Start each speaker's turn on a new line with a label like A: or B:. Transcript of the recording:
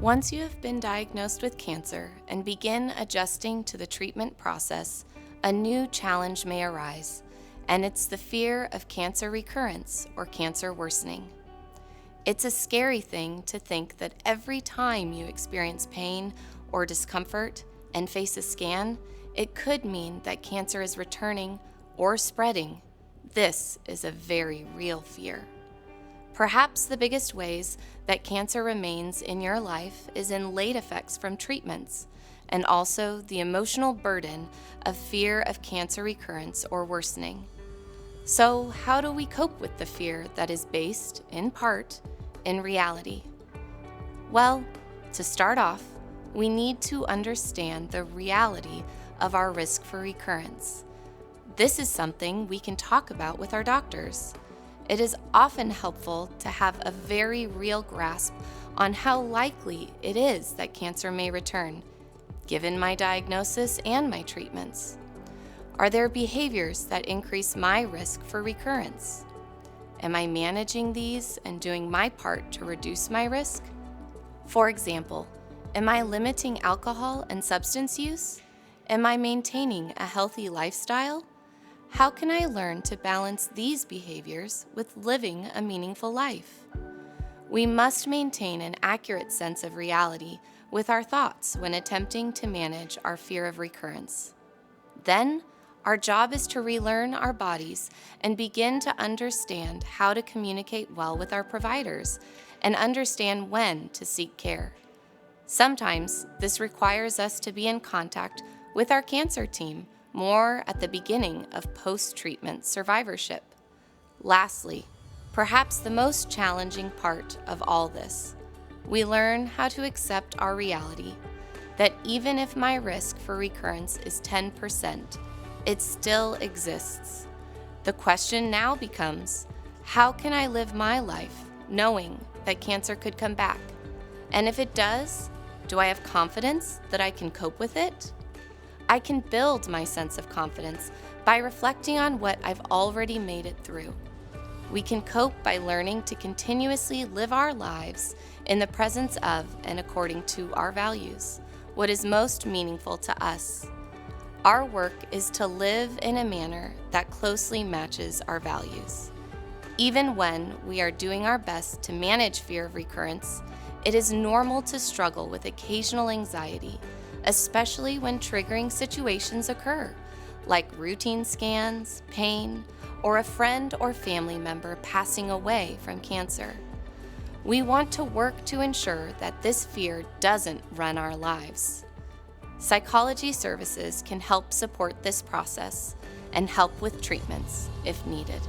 A: Once you have been diagnosed with cancer and begin adjusting to the treatment process, a new challenge may arise, and it's the fear of cancer recurrence or cancer worsening. It's a scary thing to think that every time you experience pain or discomfort and face a scan, it could mean that cancer is returning or spreading. This is a very real fear. Perhaps the biggest ways that cancer remains in your life is in late effects from treatments, and also the emotional burden of fear of cancer recurrence or worsening. So, how do we cope with the fear that is based, in part, in reality? Well, to start off, we need to understand the reality of our risk for recurrence. This is something we can talk about with our doctors. It is often helpful to have a very real grasp on how likely it is that cancer may return, given my diagnosis and my treatments. Are there behaviors that increase my risk for recurrence? Am I managing these and doing my part to reduce my risk? For example, am I limiting alcohol and substance use? Am I maintaining a healthy lifestyle? How can I learn to balance these behaviors with living a meaningful life? We must maintain an accurate sense of reality with our thoughts when attempting to manage our fear of recurrence. Then, our job is to relearn our bodies and begin to understand how to communicate well with our providers and understand when to seek care. Sometimes, this requires us to be in contact with our cancer team more at the beginning of post-treatment survivorship. Lastly, perhaps the most challenging part of all this, we learn how to accept our reality, that even if my risk for recurrence is 10%, it still exists. The question now becomes, how can I live my life knowing that cancer could come back? And if it does, do I have confidence that I can cope with it? I can build my sense of confidence by reflecting on what I've already made it through. We can cope by learning to continuously live our lives in the presence of and according to our values, what is most meaningful to us. Our work is to live in a manner that closely matches our values. Even when we are doing our best to manage fear of recurrence, it is normal to struggle with occasional anxiety, especially when triggering situations occur, like routine scans, pain, or a friend or family member passing away from cancer. We want to work to ensure that this fear doesn't run our lives. Psychology services can help support this process and help with treatments if needed.